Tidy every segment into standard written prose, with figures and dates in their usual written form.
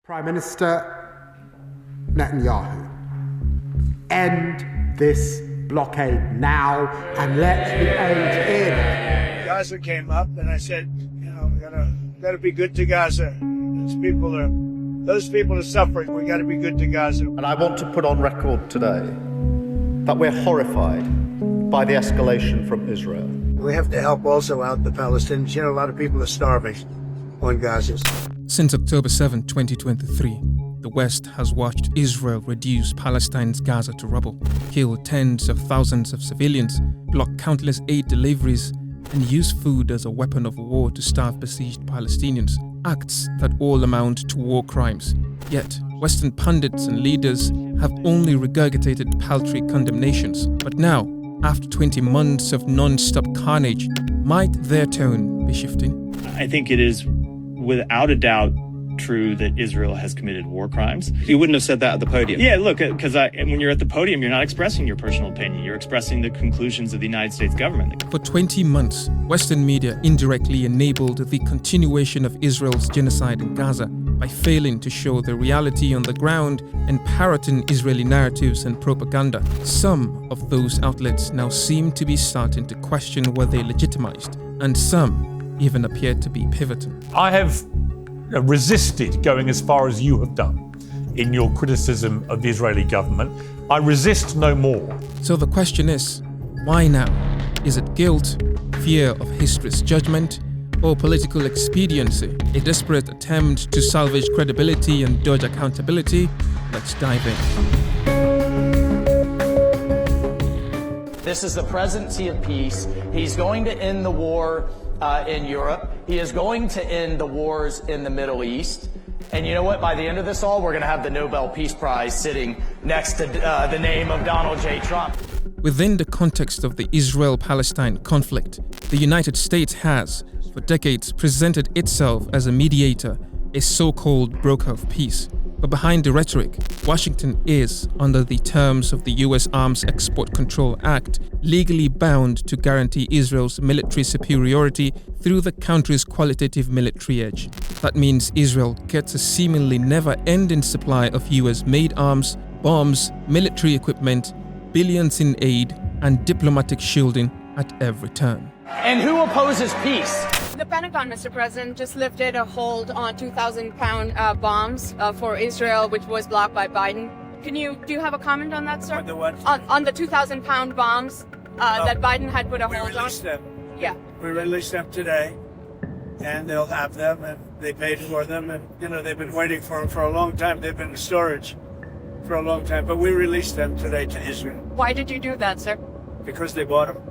Prime Minister Netanyahu, end this blockade now and let the aid in. Gaza came up and I said, we gotta be good to Gaza. Those people are suffering. We gotta be good to Gaza. And I want to put on record today that we're horrified by the escalation from Israel. We have to help also out the Palestinians. A lot of people are starving on Gaza. Since October 7, 2023, the West has watched Israel reduce Palestine's Gaza to rubble, kill tens of thousands of civilians, block countless aid deliveries, and use food as a weapon of war to starve besieged Palestinians, acts that all amount to war crimes. Yet, Western pundits and leaders have only regurgitated paltry condemnations. But now, after 20 months of non-stop carnage, might their tone be shifting? I think it is without a doubt true that Israel has committed war crimes. You wouldn't have said that at the podium. Yeah, look, because when you're at the podium, you're not expressing your personal opinion. You're expressing the conclusions of the United States government. For 20 months, Western media indirectly enabled the continuation of Israel's genocide in Gaza by failing to show the reality on the ground and parroting Israeli narratives and propaganda. Some of those outlets now seem to be starting to question whether they're legitimized, and some even appear to be pivoting. I have resisted going as far as you have done in your criticism of the Israeli government. I resist no more. So the question is, why now? Is it guilt, fear of history's judgment, or political expediency? A desperate attempt to salvage credibility and dodge accountability? Let's dive in. This is the presidency of peace. He's going to end the war in Europe. He is going to end the wars in the Middle East. And you know what? By the end of this all, we're going to have the Nobel Peace Prize sitting next to the name of Donald J. Trump. Within the context of the Israel-Palestine conflict, the United States has, for decades, presented itself as a mediator, a so-called broker of peace. But behind the rhetoric, Washington is, under the terms of the U.S. Arms Export Control Act, legally bound to guarantee Israel's military superiority through the country's qualitative military edge. That means Israel gets a seemingly never-ending supply of U.S.-made arms, bombs, military equipment, billions in aid, and diplomatic shielding at every turn. And who opposes peace? The Pentagon, Mr. President, just lifted a hold on 2,000-pound bombs for Israel, which was blocked by Biden. Do you have a comment on that, sir? On the what? On the 2,000-pound bombs that Biden had put a hold on? We released them. Yeah. We released them today, and they'll have them, and they paid for them, and they've been waiting for them for a long time. They've been in storage for a long time, but we released them today to Israel. Why did you do that, sir? Because they bought them.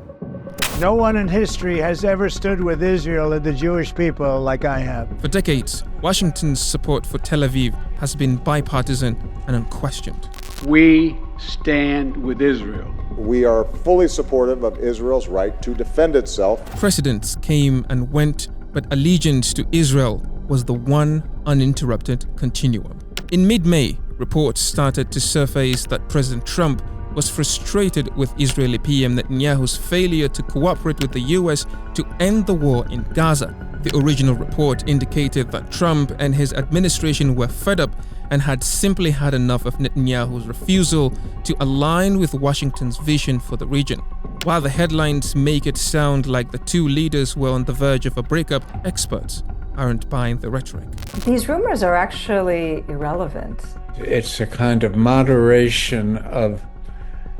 No one in history has ever stood with Israel and the Jewish people like I have. For decades, Washington's support for Tel Aviv has been bipartisan and unquestioned. We stand with Israel. We are fully supportive of Israel's right to defend itself. Presidents came and went, but allegiance to Israel was the one uninterrupted continuum. In mid-May, reports started to surface that President Trump was frustrated with Israeli PM Netanyahu's failure to cooperate with the US to end the war in Gaza. The original report indicated that Trump and his administration were fed up and had simply had enough of Netanyahu's refusal to align with Washington's vision for the region. While the headlines make it sound like the two leaders were on the verge of a breakup, experts aren't buying the rhetoric. These rumors are actually irrelevant. It's a kind of moderation of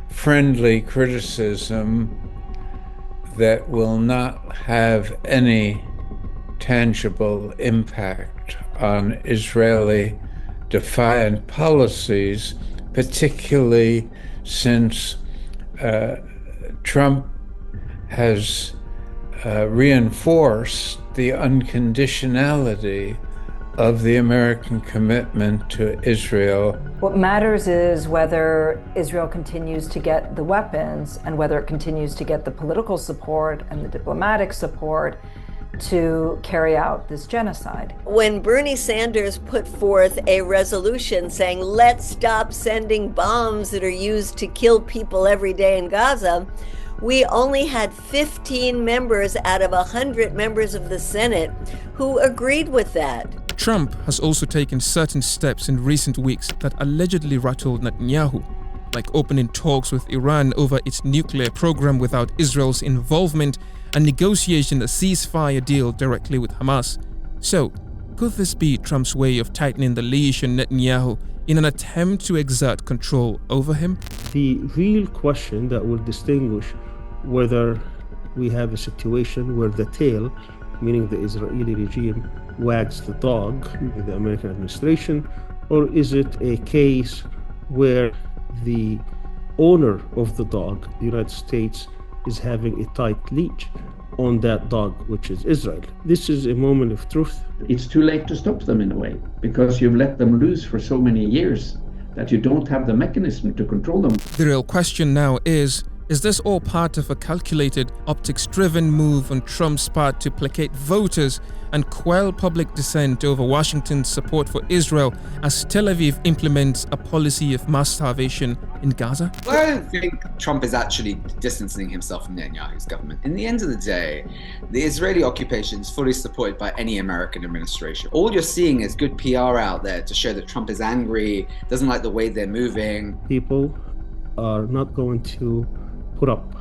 friendly criticism that will not have any tangible impact on Israeli defiant policies, particularly since Trump has reinforced the unconditionality of the American commitment to Israel. What matters is whether Israel continues to get the weapons and whether it continues to get the political support and the diplomatic support to carry out this genocide. When Bernie Sanders put forth a resolution saying, let's stop sending bombs that are used to kill people every day in Gaza, we only had 15 members out of 100 members of the Senate who agreed with that. Trump has also taken certain steps in recent weeks that allegedly rattled Netanyahu, like opening talks with Iran over its nuclear program without Israel's involvement and negotiating a ceasefire deal directly with Hamas. So, could this be Trump's way of tightening the leash on Netanyahu in an attempt to exert control over him? The real question that will distinguish whether we have a situation where the tail, meaning the Israeli regime, wags the dog, the American administration, or is it a case where the owner of the dog, the United States, is having a tight leash on that dog, which is Israel? This is a moment of truth. It's too late to stop them in a way, because you've let them loose for so many years that you don't have the mechanism to control them. The real question now is this all part of a calculated, optics-driven move on Trump's part to placate voters and quell public dissent over Washington's support for Israel as Tel Aviv implements a policy of mass starvation in Gaza? Well, I don't think Trump is actually distancing himself from Netanyahu's government. In the end of the day, the Israeli occupation is fully supported by any American administration. All you're seeing is good PR out there to show that Trump is angry, doesn't like the way they're moving. People are not going to put up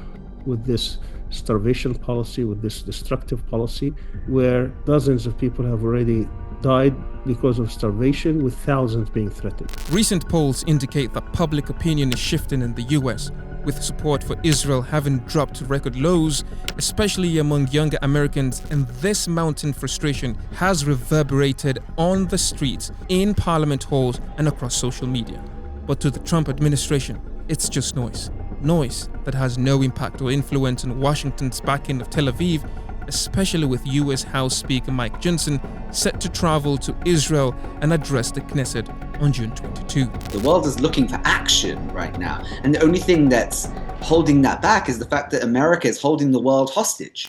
with this starvation policy, with this destructive policy, where dozens of people have already died because of starvation, with thousands being threatened. Recent polls indicate that public opinion is shifting in the US, with support for Israel having dropped to record lows, especially among younger Americans, and this mounting frustration has reverberated on the streets, in parliament halls, and across social media. But to the Trump administration, it's just noise. Noise that has no impact or influence on Washington's backing of Tel Aviv, especially with US House Speaker Mike Johnson set to travel to Israel and address the Knesset on June 22. The world is looking for action right now, and the only thing that's holding that back is the fact that America is holding the world hostage.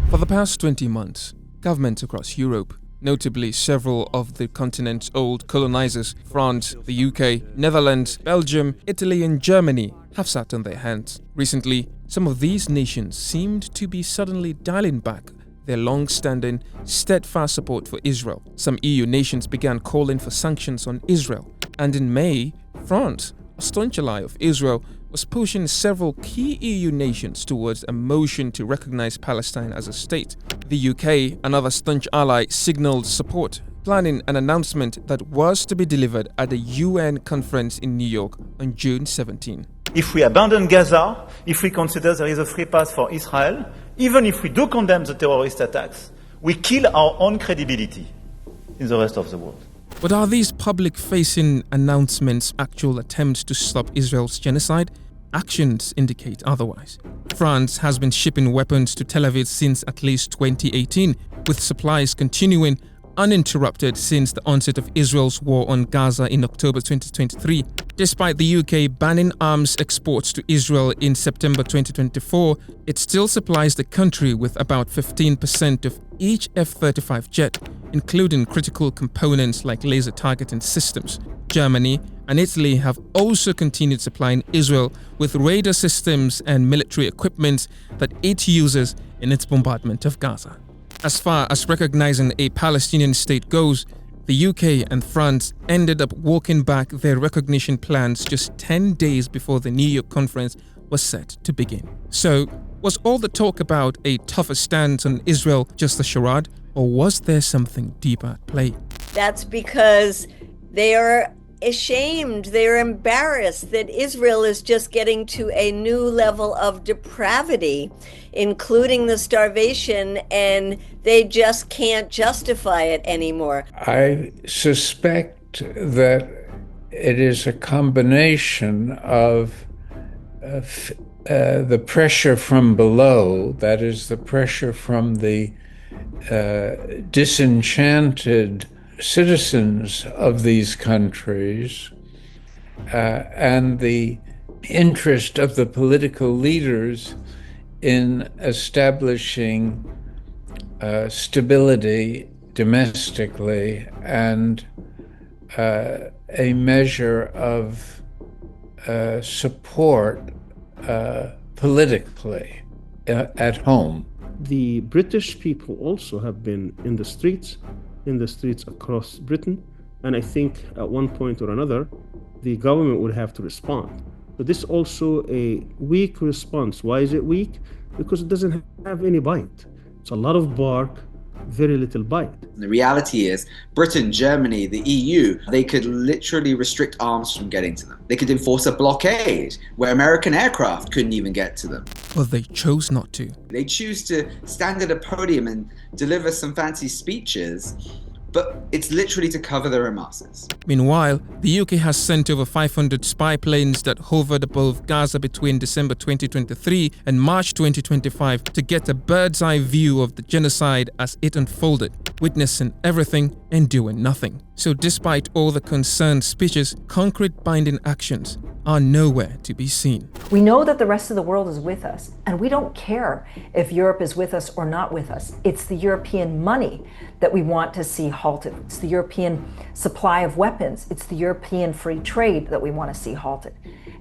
For the past 20 months, governments across Europe, notably several of the continent's old colonizers, France, the UK, Netherlands, Belgium, Italy and Germany, have sat on their hands. Recently, some of these nations seemed to be suddenly dialing back their long-standing, steadfast support for Israel. Some EU nations began calling for sanctions on Israel, and in May, France, a staunch ally of Israel, was pushing several key EU nations towards a motion to recognize Palestine as a state. The UK, another staunch ally, signaled support, planning an announcement that was to be delivered at the UN conference in New York on June 17. If we abandon Gaza, if we consider there is a free path for Israel, even if we do condemn the terrorist attacks, we kill our own credibility in the rest of the world. But are these public-facing announcements actual attempts to stop Israel's genocide? Actions indicate otherwise. France has been shipping weapons to Tel Aviv since at least 2018, with supplies continuing uninterrupted since the onset of Israel's war on Gaza in October 2023. Despite the UK banning arms exports to Israel in September 2024, it still supplies the country with about 15% of each F-35 jet, including critical components like laser targeting systems. Germany and Italy have also continued supplying Israel with radar systems and military equipment that it uses in its bombardment of Gaza. As far as recognizing a Palestinian state goes, the UK and France ended up walking back their recognition plans just 10 days before the New York conference was set to begin. So, was all the talk about a tougher stance on Israel just a charade, or was there something deeper at play? That's because they are ashamed, they're embarrassed that Israel is just getting to a new level of depravity, including the starvation, and they just can't justify it anymore. I suspect that it is a combination of the pressure from below, that is, the pressure from the disenchanted citizens of these countries, and the interest of the political leaders in establishing stability domestically and a measure of support politically at home. The British people also have been in the streets across Britain, and I think at one point or another, the government would have to respond. But this is also a weak response. Why is it weak? Because it doesn't have any bite. It's a lot of bark, very little bite. The reality is, Britain, Germany, the EU, they could literally restrict arms from getting to them. They could enforce a blockade where American aircraft couldn't even get to them. But they chose not to. They choose to stand at a podium and deliver some fancy speeches, but it's literally to cover their own asses. Meanwhile, the UK has sent over 500 spy planes that hovered above Gaza between December 2023 and March 2025 to get a bird's eye view of the genocide as it unfolded, witnessing everything and doing nothing. So despite all the concerned speeches, concrete binding actions are nowhere to be seen. We know that the rest of the world is with us, and we don't care if Europe is with us or not with us. It's the European money that we want to see halted. It's the European supply of weapons. It's the European free trade that we want to see halted.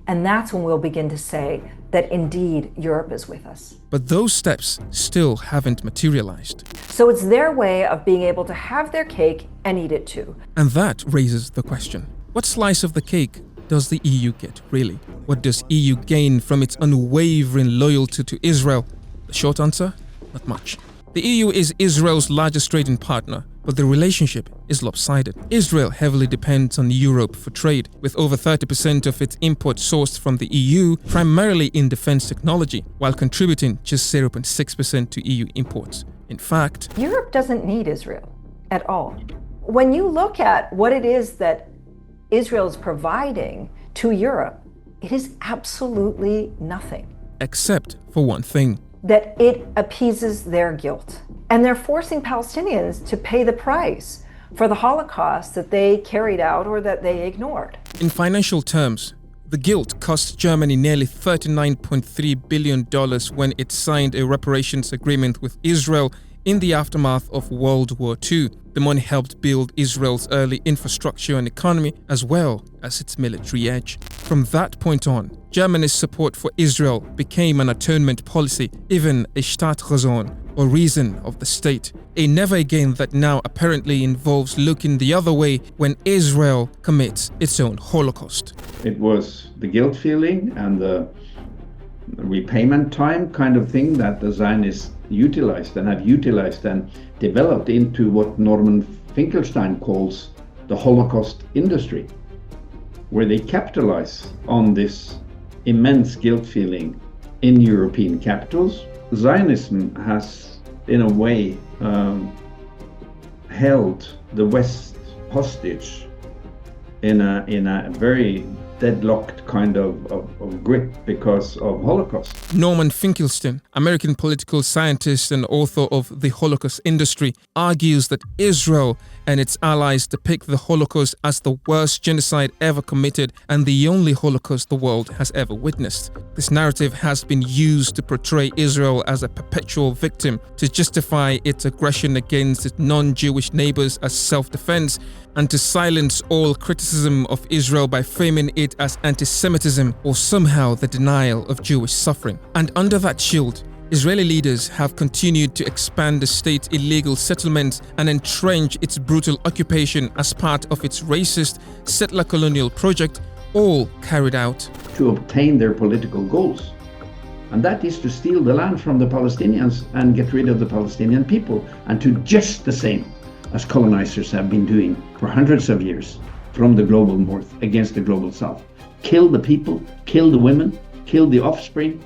And that's when we'll begin to say that indeed Europe is with us. But those steps still haven't materialized. So it's their way of being able to have their cake and eat it too. And that raises the question, what slice of the cake does the EU get, really? What does EU gain from its unwavering loyalty to Israel? The short answer, not much. The EU is Israel's largest trading partner, but the relationship is lopsided. Israel heavily depends on Europe for trade, with over 30% of its imports sourced from the EU, primarily in defense technology, while contributing just 0.6% to EU imports. In fact, Europe doesn't need Israel at all. When you look at what it is that Israel is providing to Europe, it is absolutely nothing. Except for one thing. That it appeases their guilt. And they're forcing Palestinians to pay the price for the Holocaust that they carried out or that they ignored. In financial terms, the guilt cost Germany nearly $39.3 billion when it signed a reparations agreement with Israel in the aftermath of World War II. The money helped build Israel's early infrastructure and economy, as well as its military edge. From that point on, Germany's support for Israel became an atonement policy, even a Staatsräson, or reason of the state. A never again that now apparently involves looking the other way when Israel commits its own Holocaust. It was the guilt feeling and the repayment time kind of thing that the Zionists utilized and developed into what Norman Finkelstein calls the Holocaust industry, where they capitalize on this immense guilt feeling in European capitals. Zionism has, in a way, held the West hostage in a very deadlocked kind of grip because of Holocaust. Norman Finkelstein, American political scientist and author of The Holocaust Industry, argues that Israel and its allies depict the Holocaust as the worst genocide ever committed and the only Holocaust the world has ever witnessed. This narrative has been used to portray Israel as a perpetual victim, to justify its aggression against its non-Jewish neighbors as self-defense, and to silence all criticism of Israel by framing it as anti-Semitism or somehow the denial of Jewish suffering. And under that shield, Israeli leaders have continued to expand the state's illegal settlements and entrench its brutal occupation as part of its racist settler colonial project, all carried out to obtain their political goals. And that is to steal the land from the Palestinians and get rid of the Palestinian people, and to just the same as colonizers have been doing for hundreds of years from the global north against the global south. Kill the people, kill the women, kill the offspring,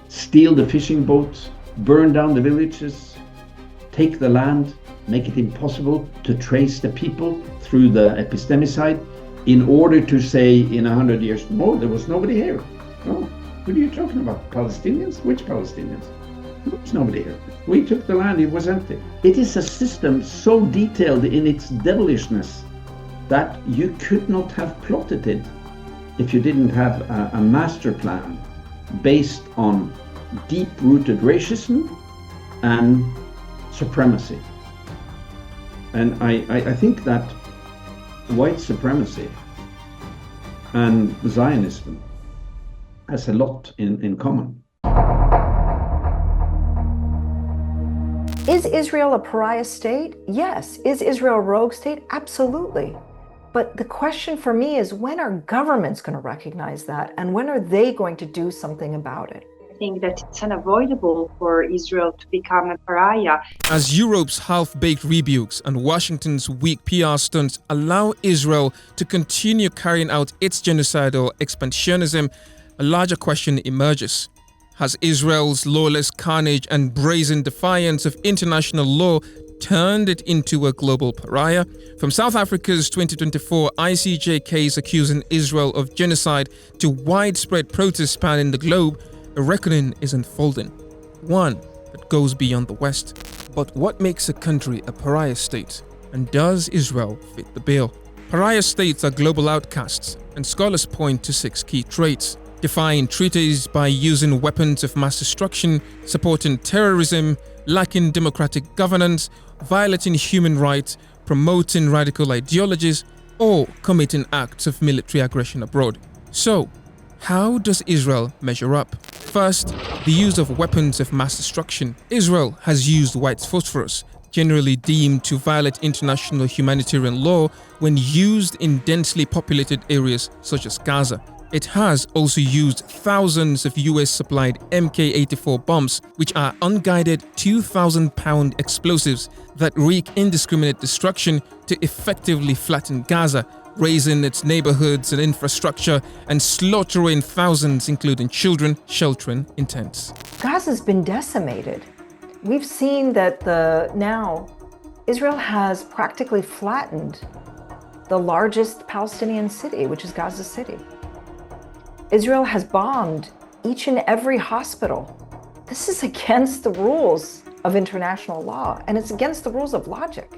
steal the fishing boats, burn down the villages, take the land, make it impossible to trace the people through the epistemicide in order to say in 100 years, no, there was nobody here. No, what are you talking about? Palestinians? Which Palestinians? There was nobody here. We took the land, it was empty. It is a system so detailed in its devilishness that you could not have plotted it if you didn't have a master plan based on deep-rooted racism and supremacy. And I think that white supremacy and Zionism has a lot in common. Is Israel a pariah state? Yes. Is Israel a rogue state? Absolutely. But the question for me is, when are governments going to recognize that? And when are they going to do something about it? I think that it's unavoidable for Israel to become a pariah. As Europe's half-baked rebukes and Washington's weak PR stunts allow Israel to continue carrying out its genocidal expansionism, a larger question emerges. Has Israel's lawless carnage and brazen defiance of international law turned it into a global pariah? From South Africa's 2024 ICJ case accusing Israel of genocide to widespread protests spanning the globe, a reckoning is unfolding, one that goes beyond the West. But what makes a country a pariah state? And does Israel fit the bill? Pariah states are global outcasts, and scholars point to 6 key traits: defying treaties by using weapons of mass destruction, supporting terrorism, lacking democratic governance, violating human rights, promoting radical ideologies, or committing acts of military aggression abroad. So, how does Israel measure up? First, the use of weapons of mass destruction. Israel has used white phosphorus, generally deemed to violate international humanitarian law when used in densely populated areas such as Gaza. It has also used thousands of US-supplied Mk-84 bombs, which are unguided 2,000-pound explosives that wreak indiscriminate destruction to effectively flatten Gaza, razing its neighborhoods and infrastructure and slaughtering thousands, including children, sheltering in tents. Gaza's been decimated. We've seen that now Israel has practically flattened the largest Palestinian city, which is Gaza City. Israel has bombed each and every hospital. This is against the rules of international law, and it's against the rules of logic.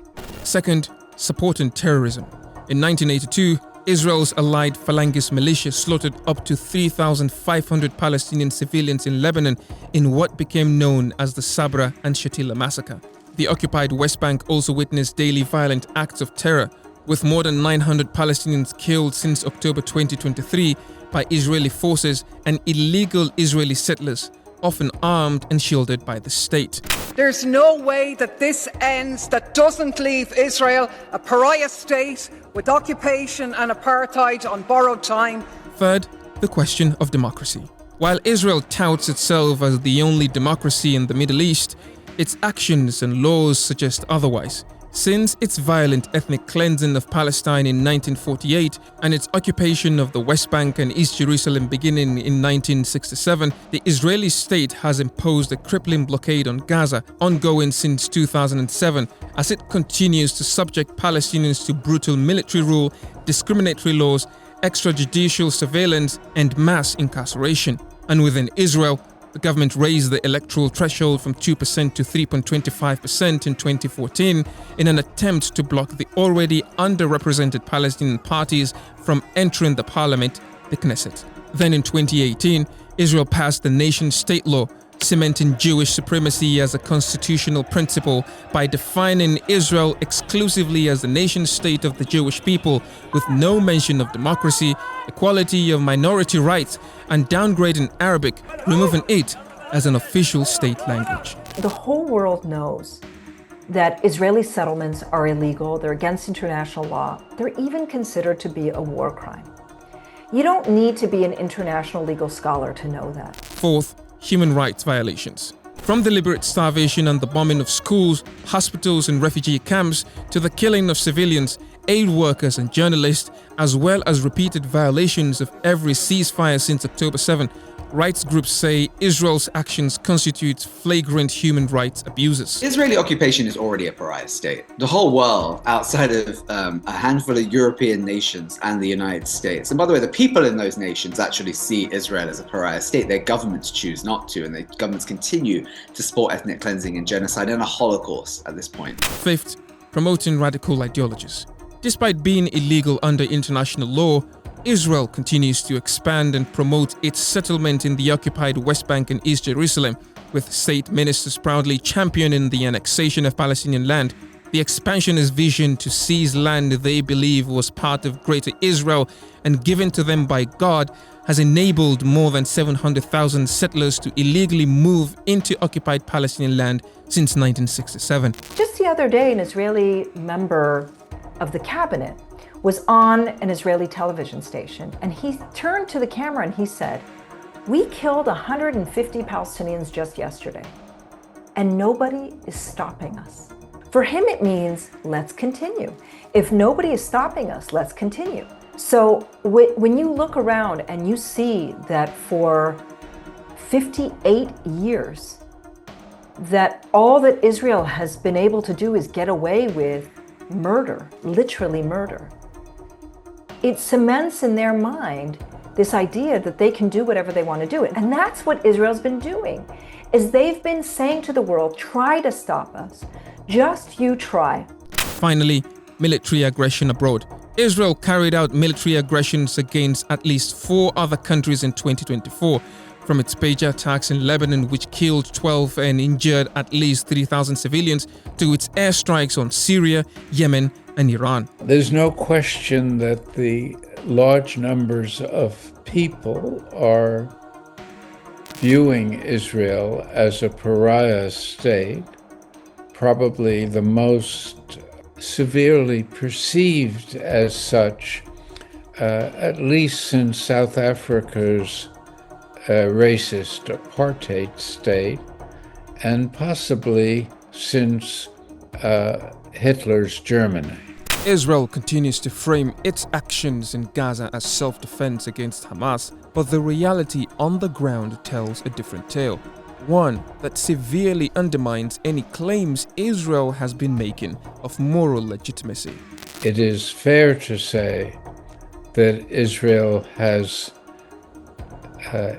Second, supporting terrorism. In 1982, Israel's allied Phalangist militia slaughtered up to 3,500 Palestinian civilians in Lebanon in what became known as the Sabra and Shatila massacre. The occupied West Bank also witnessed daily violent acts of terror, with more than 900 Palestinians killed since October 2023 by Israeli forces and illegal Israeli settlers, often armed and shielded by the state. There's no way that this ends that doesn't leave Israel a pariah state with occupation and apartheid on borrowed time. Third, the question of democracy. While Israel touts itself as the only democracy in the Middle East, its actions and laws suggest otherwise. Since its violent ethnic cleansing of Palestine in 1948 and its occupation of the West Bank and East Jerusalem beginning in 1967, the Israeli state has imposed a crippling blockade on Gaza, ongoing since 2007, as it continues to subject Palestinians to brutal military rule, discriminatory laws, extrajudicial surveillance, and mass incarceration. And within Israel, the government raised the electoral threshold from 2% to 3.25% in 2014 in an attempt to block the already underrepresented Palestinian parties from entering the parliament, the Knesset. Then in 2018, Israel passed the nation-state law, cementing Jewish supremacy as a constitutional principle by defining Israel exclusively as the nation-state of the Jewish people, with no mention of democracy, equality of minority rights, and downgrading Arabic, removing it as an official state language. The whole world knows that Israeli settlements are illegal, they're against international law, they're even considered to be a war crime. You don't need to be an international legal scholar to know that. Fourth, human rights violations. From deliberate starvation and the bombing of schools, hospitals and refugee camps to the killing of civilians, aid workers and journalists, as well as repeated violations of every ceasefire since October 7, rights groups say Israel's actions constitute flagrant human rights abuses. Israeli occupation is already a pariah state. The whole world, outside of a handful of European nations and the United States, and by the way, the people in those nations actually see Israel as a pariah state. Their governments choose not to, and their governments continue to support ethnic cleansing and genocide and a Holocaust at this point. Fifth, promoting radical ideologies. Despite being illegal under international law, Israel continues to expand and promote its settlement in the occupied West Bank and East Jerusalem, with state ministers proudly championing the annexation of Palestinian land, the expansionist vision to seize land they believe was part of Greater Israel and given to them by God, has enabled more than 700,000 settlers to illegally move into occupied Palestinian land since 1967. Just the other day, an Israeli member of the cabinet was on an Israeli television station, and he turned to the camera and he said, "We killed 150 Palestinians just yesterday, and nobody is stopping us." For him, it means, let's continue. If nobody is stopping us, let's continue. So when you look around and you see that for 58 years, that all that Israel has been able to do is get away with murder, literally murder, it cements in their mind this idea that they can do whatever they want to do. And that's what Israel's been doing, is they've been saying to the world, try to stop us. Just you try. Finally, military aggression abroad. Israel carried out military aggressions against at least 4 other countries in 2024, from its Pager attacks in Lebanon, which killed 12 and injured at least 3,000 civilians, to its airstrikes on Syria, Yemen, and Iran. There's no question that the large numbers of people are viewing Israel as a pariah state, probably the most severely perceived as such, at least since South Africa's racist apartheid state, and possibly since Hitler's Germany. Israel continues to frame its actions in Gaza as self-defense against Hamas, but the reality on the ground tells a different tale. One that severely undermines any claims Israel has been making of moral legitimacy. It is fair to say that Israel has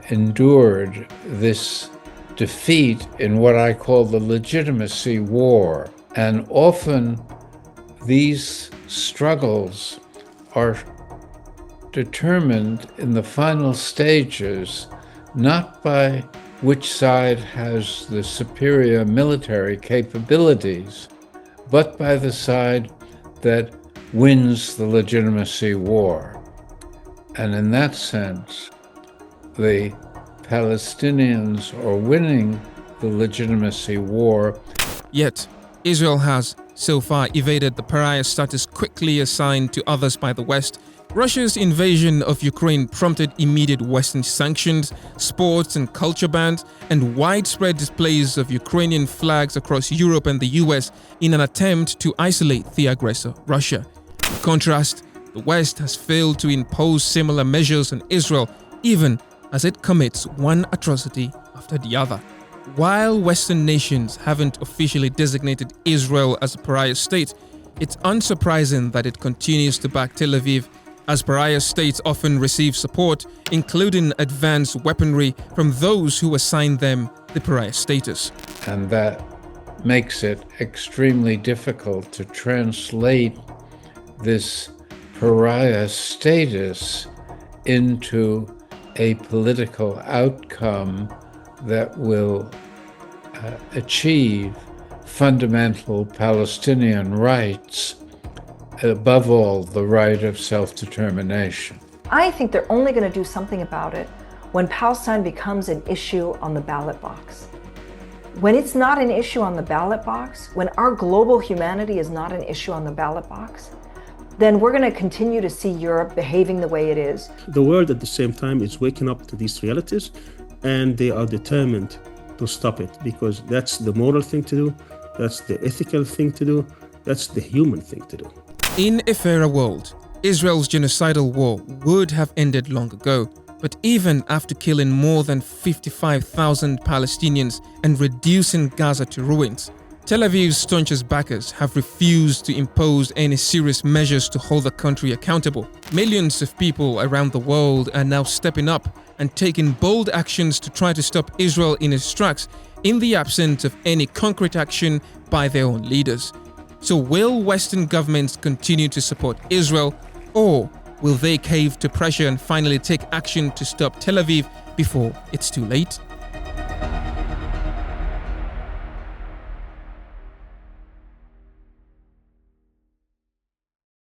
endured this defeat in what I call the legitimacy war. And often these struggles are determined in the final stages not by which side has the superior military capabilities, but by the side that wins the legitimacy war. And in that sense, the Palestinians are winning the legitimacy war. Yet, Israel has so far evaded the pariah status quickly assigned to others by the West. Russia's invasion of Ukraine prompted immediate Western sanctions, sports and culture bans, and widespread displays of Ukrainian flags across Europe and the US in an attempt to isolate the aggressor, Russia. In contrast, the West has failed to impose similar measures on Israel, even as it commits one atrocity after the other. While Western nations haven't officially designated Israel as a pariah state, it's unsurprising that it continues to back Tel Aviv, as pariah states often receive support, including advanced weaponry, from those who assign them the pariah status. And that makes it extremely difficult to translate this pariah status into a political outcome that will achieve fundamental Palestinian rights, above all, the right of self-determination. I think they're only going to do something about it when Palestine becomes an issue on the ballot box. When it's not an issue on the ballot box, when our global humanity is not an issue on the ballot box, then we're going to continue to see Europe behaving the way it is. The world at the same time is waking up to these realities, and they are determined to stop it, because that's the moral thing to do, that's the ethical thing to do, that's the human thing to do. In a fairer world, Israel's genocidal war would have ended long ago, but even after killing more than 55,000 Palestinians and reducing Gaza to ruins, Tel Aviv's staunchest backers have refused to impose any serious measures to hold the country accountable. Millions of people around the world are now stepping up and taking bold actions to try to stop Israel in its tracks in the absence of any concrete action by their own leaders. So will Western governments continue to support Israel, or will they cave to pressure and finally take action to stop Tel Aviv before it's too late?